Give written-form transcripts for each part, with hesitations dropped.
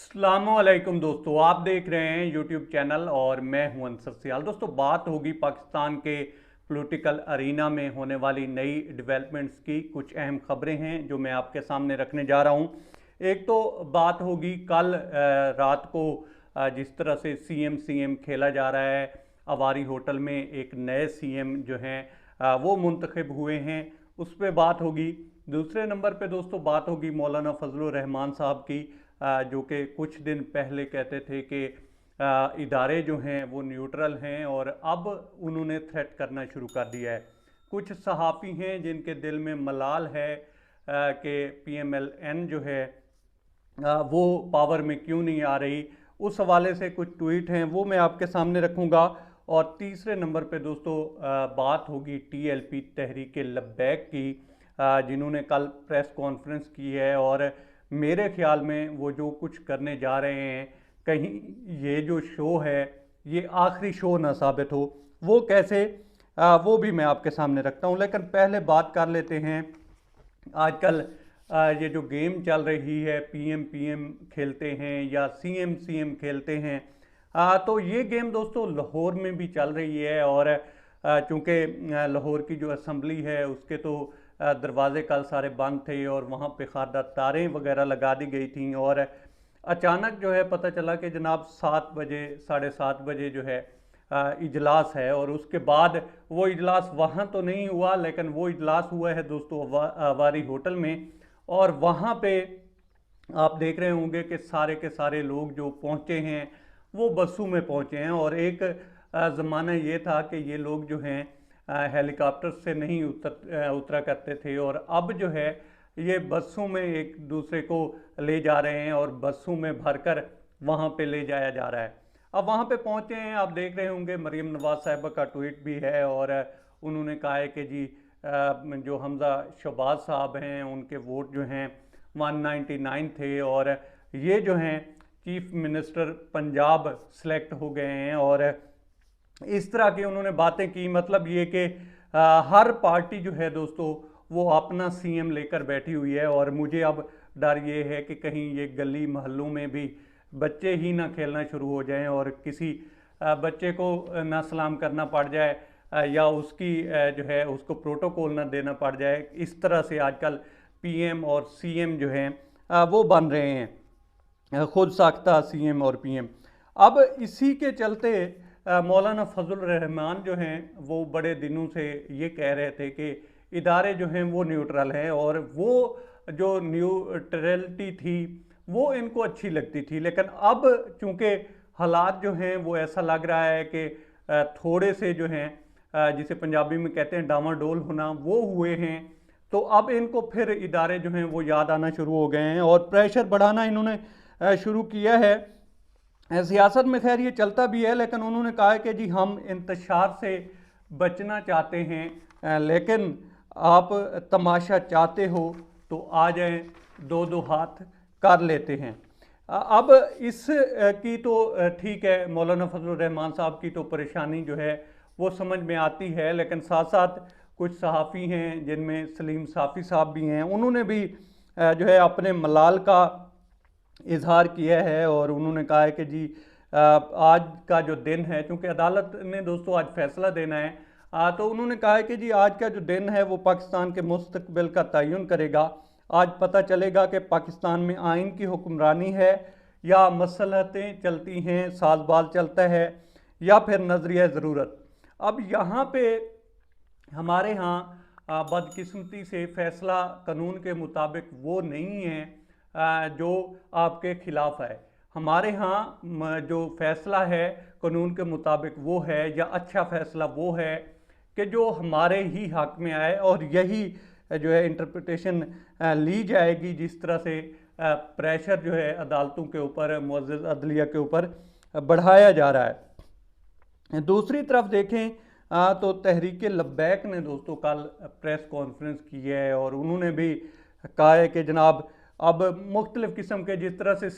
अस्सलामुअलैकुम दोस्तों, आप देख रहे हैं यूट्यूब चैनल और मैं हूं अंसर सियाल। दोस्तों, बात होगी पाकिस्तान के पॉलिटिकल अरीना में होने वाली नई डेवलपमेंट्स की। कुछ अहम खबरें हैं जो मैं आपके सामने रखने जा रहा हूं। एक तो बात होगी कल रात को जिस तरह से सीएम खेला जा रहा है। अवारी होटल में एक नए सीएम जो हैं वो मुंतखब हुए हैं, उस पर बात होगी। दूसरे नंबर पे दोस्तों बात होगी मौलाना फजलुर रहमान साहब की, जो कि कुछ दिन पहले कहते थे कि इदारे जो हैं वो न्यूट्रल हैं और अब उन्होंने थ्रेट करना शुरू कर दिया है। कुछ सहाफ़ी हैं जिनके दिल में मलाल है कि पीएमएलएन जो है वो पावर में क्यों नहीं आ रही। उस हवाले से कुछ ट्वीट हैं वो मैं आपके सामने रखूँगा। और तीसरे नंबर पे दोस्तों बात होगी टीएलपी तहरीक लब्बैक की, जिन्होंने कल प्रेस कॉन्फ्रेंस की है और मेरे ख्याल में वो जो कुछ करने जा रहे हैं, कहीं ये जो शो है ये आखिरी शो ना साबित हो। वो कैसे, वो भी मैं आपके सामने रखता हूँ। लेकिन पहले बात कर लेते हैं आजकल ये जो गेम चल रही है, पीएम पीएम खेलते हैं या सीएम सीएम खेलते हैं। तो ये गेम दोस्तों लाहौर में भी चल रही है और चूँकि लाहौर की जो असम्बली है उसके तो दरवाजे कल सारे बंद थे और वहाँ पे खादा तारें वगैरह लगा दी गई थी। और अचानक जो है पता चला कि जनाब 7 बजे 7:30 बजे जो है इजलास है। और उसके बाद वो इजलास वहाँ तो नहीं हुआ, लेकिन वो इजलास हुआ है दोस्तों अवारी होटल में। और वहाँ पे आप देख रहे होंगे कि सारे के सारे लोग जो पहुँचे हैं वो बसों में पहुँचे हैं। और एक ज़माना ये था कि ये लोग जो हैं हेलीकॉप्टर से नहीं उतरा करते थे, और अब जो है ये बसों में एक दूसरे को ले जा रहे हैं और बसों में भरकर वहाँ पे ले जाया जा रहा है। अब वहाँ पे पहुँचे हैं, आप देख रहे होंगे मरीम नवाज साहिबा का ट्वीट भी है और उन्होंने कहा है कि जी जो हमजा शहबाज साहब हैं उनके वोट जो हैं 199 थे और ये जो हैं चीफ मिनिस्टर पंजाब सेलेक्ट हो गए हैं। और इस तरह की उन्होंने बातें की, मतलब ये कि हर पार्टी जो है दोस्तों वो अपना सीएम लेकर बैठी हुई है। और मुझे अब डर ये है कि कहीं ये गली मोहल्लों में भी बच्चे ही ना खेलना शुरू हो जाएं और किसी बच्चे को ना सलाम करना पड़ जाए या उसकी जो है उसको प्रोटोकॉल ना देना पड़ जाए। इस तरह से आजकल पीएम और सीएम जो हैं वो बन रहे हैं, खुद साख्ता सीएम और पीएम। अब इसी के चलते मौलाना फजल रहमान जो हैं वो बड़े दिनों से ये कह रहे थे कि इदारे जो हैं वो न्यूट्रल हैं और वो जो न्यूट्रलिटी थी वो इनको अच्छी लगती थी। लेकिन अब चूँकि हालात जो हैं वो ऐसा लग रहा है कि थोड़े से जो हैं जिसे पंजाबी में कहते हैं डामाडोल होना वो हुए हैं, तो अब इनको फिर इदारे जो हैं वो याद आना शुरू हो गए हैं और प्रेशर बढ़ाना इन्होंने शुरू किया है। सियासत में खैर ये चलता भी है, लेकिन उन्होंने कहा है कि जी हम इंतशार से बचना चाहते हैं, लेकिन आप तमाशा चाहते हो तो आ जाएं, दो दो हाथ कर लेते हैं। अब इस की तो ठीक है, मौलाना फजलुर रहमान साहब की तो परेशानी जो है वो समझ में आती है, लेकिन साथ साथ कुछ सहाफ़ी हैं जिनमें सलीम साफ़ी साहब भी हैं, उन्होंने भी जो है अपने मलाल का इजहार किया है। और उन्होंने कहा है कि जी आज का जो दिन है, क्योंकि अदालत ने दोस्तों आज फैसला देना है, तो उन्होंने कहा है कि जी आज का जो दिन है वो पाकिस्तान के मुस्तकबिल का तयन करेगा। आज पता चलेगा कि पाकिस्तान में आइन की हुक्मरानी है या मसलहतें चलती हैं, साजबाज चलता है या फिर नजरिया ज़रूरत। अब यहाँ पे हमारे यहाँ बदकिस्मती से फ़ैसला कानून के मुताबिक वो नहीं है जो आपके ख़िलाफ़ है। हमारे यहाँ जो फ़ैसला है कानून के मुताबिक वो है, या अच्छा फ़ैसला वो है कि जो हमारे ही हक़ में आए, और यही जो है इंटरप्रिटेशन ली जाएगी जिस तरह से प्रेशर जो है अदालतों के ऊपर, मुअज़्ज़ज़ अदलिया के ऊपर बढ़ाया जा रहा है। दूसरी तरफ देखें तो तहरीक लब्बैक ने दोस्तों कल प्रेस कॉन्फ्रेंस की है और उन्होंने भी कहा है कि जनाब अब मुख्तलिफ़ किस्म के जिस तरह से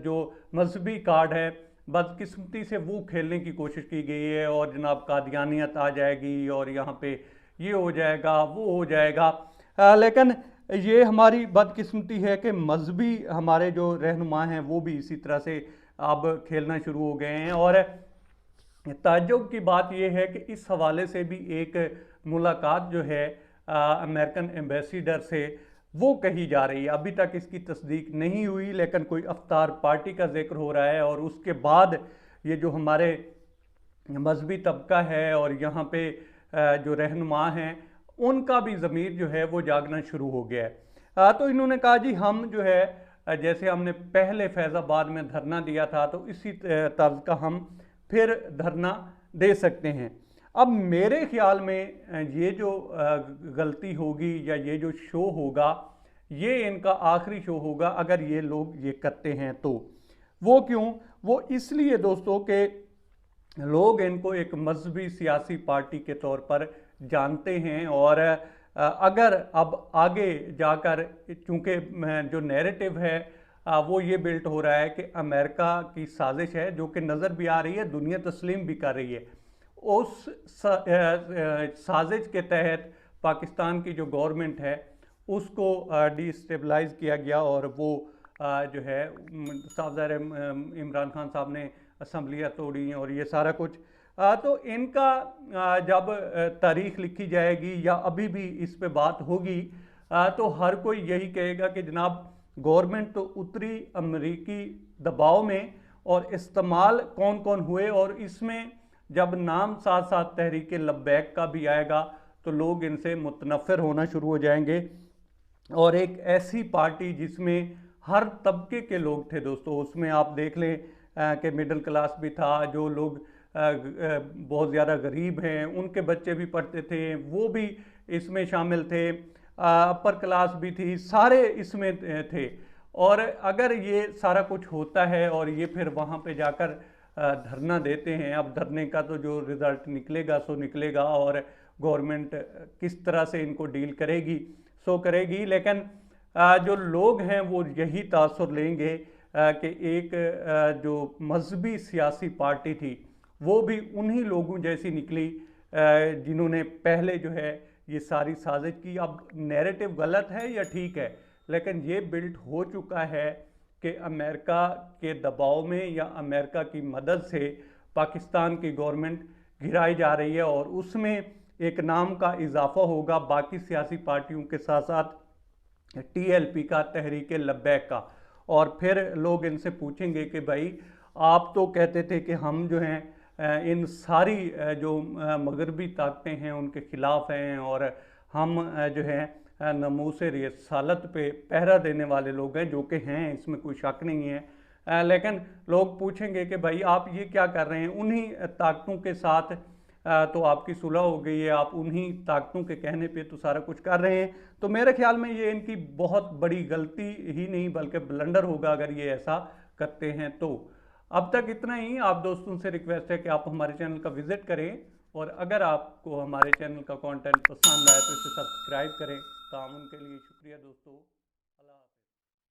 जो मजहबी कार्ड है बदकिस्मती से वो खेलने की कोशिश की गई है, और जनाब कादियानियत आ जाएगी और यहाँ पे ये हो जाएगा वो हो जाएगा। लेकिन ये हमारी बदकिस्मती है कि मजहबी हमारे जो रहनुमा हैं वो भी इसी तरह से अब खेलना शुरू हो गए हैं। और ताज्जुब की बात यह है कि इस हवाले से भी एक मुलाकात जो है अमेरिकन एम्बेसडर से वो कही जा रही है। अभी तक इसकी तस्दीक नहीं हुई, लेकिन कोई अफ्तार पार्टी का जिक्र हो रहा है। और उसके बाद ये जो हमारे मजहबी तबका है और यहाँ पे जो रहनुमा हैं उनका भी ज़मीर जो है वो जागना शुरू हो गया है। तो इन्होंने कहा जी हम जो है जैसे हमने पहले फैज़ाबाद में धरना दिया था तो इसी तर्ज का हम फिर धरना दे सकते हैं। अब मेरे ख्याल में ये जो गलती होगी या ये जो शो होगा ये इनका आखिरी शो होगा अगर ये लोग ये करते हैं तो। वो क्यों? वो इसलिए दोस्तों के लोग इनको एक मजहबी सियासी पार्टी के तौर पर जानते हैं। और अगर अब आगे जाकर चूँकि जो नैरेटिव है वो ये बिल्ट हो रहा है कि अमेरिका की साजिश है, जो कि नज़र भी आ रही है, दुनिया तस्लीम भी कर रही है। उस साजिश के तहत पाकिस्तान की जो गवर्नमेंट है उसको डिस्टेबलाइज किया गया और वो जो है साहब इमरान खान साहब ने असम्बलियाँ तोड़ी और ये सारा कुछ। तो इनका जब तारीख लिखी जाएगी या अभी भी इस पे बात होगी तो हर कोई यही कहेगा कि जनाब गवर्नमेंट तो उतरी अमरीकी दबाव में, और इस्तेमाल कौन कौन हुए। और इसमें जब नाम साथ साथ तहरीक लब्बैक का भी आएगा तो लोग इनसे मुतनफ़िर होना शुरू हो जाएंगे। और एक ऐसी पार्टी जिसमें हर तबके के लोग थे दोस्तों, उसमें आप देख लें कि मिडिल क्लास भी था, जो लोग बहुत ज़्यादा गरीब हैं उनके बच्चे भी पढ़ते थे वो भी इसमें शामिल थे, अपर क्लास भी थी, सारे इसमें थे। और अगर ये सारा कुछ होता है और ये फिर वहाँ पे जाकर धरना देते हैं, अब धरने का तो जो रिज़ल्ट निकलेगा सो निकलेगा और गवर्नमेंट किस तरह से इनको डील करेगी सो करेगी। लेकिन जो लोग हैं वो यही तासुर लेंगे कि एक जो मजहबी सियासी पार्टी थी वो भी उन्हीं लोगों जैसी निकली जिन्होंने पहले जो है ये सारी साजिश की। अब नैरेटिव गलत है या ठीक है, लेकिन ये बिल्ट हो चुका है कि अमेरिका के दबाव में या अमेरिका की मदद से पाकिस्तान की गवर्नमेंट गिराई जा रही है और उसमें एक नाम का इजाफा होगा बाकी सियासी पार्टियों के साथ साथ TLP का, तहरीक लब्बैक का। और फिर लोग इनसे पूछेंगे कि भाई आप तो कहते थे कि हम जो हैं इन सारी जो मगरबी ताकतें हैं उनके ख़िलाफ़ हैं और हम जो है नमूस रिसालत पे पहरा देने वाले लोग हैं, जो कि हैं, इसमें कोई शक नहीं है। लेकिन लोग पूछेंगे कि भाई आप ये क्या कर रहे हैं, उन्हीं ताकतों के साथ तो आपकी सुलह हो गई है, आप उन्हीं ताकतों के कहने पे तो सारा कुछ कर रहे हैं। तो मेरे ख्याल में ये इनकी बहुत बड़ी गलती ही नहीं बल्कि ब्लंडर होगा अगर ये ऐसा करते हैं तो। अब तक इतना ही। आप दोस्तों से रिक्वेस्ट है कि आप हमारे चैनल का विज़िट करें और अगर आपको हमारे चैनल का कंटेंट पसंद आए तो इसे सब्सक्राइब करें। तामुन के लिए शुक्रिया दोस्तों।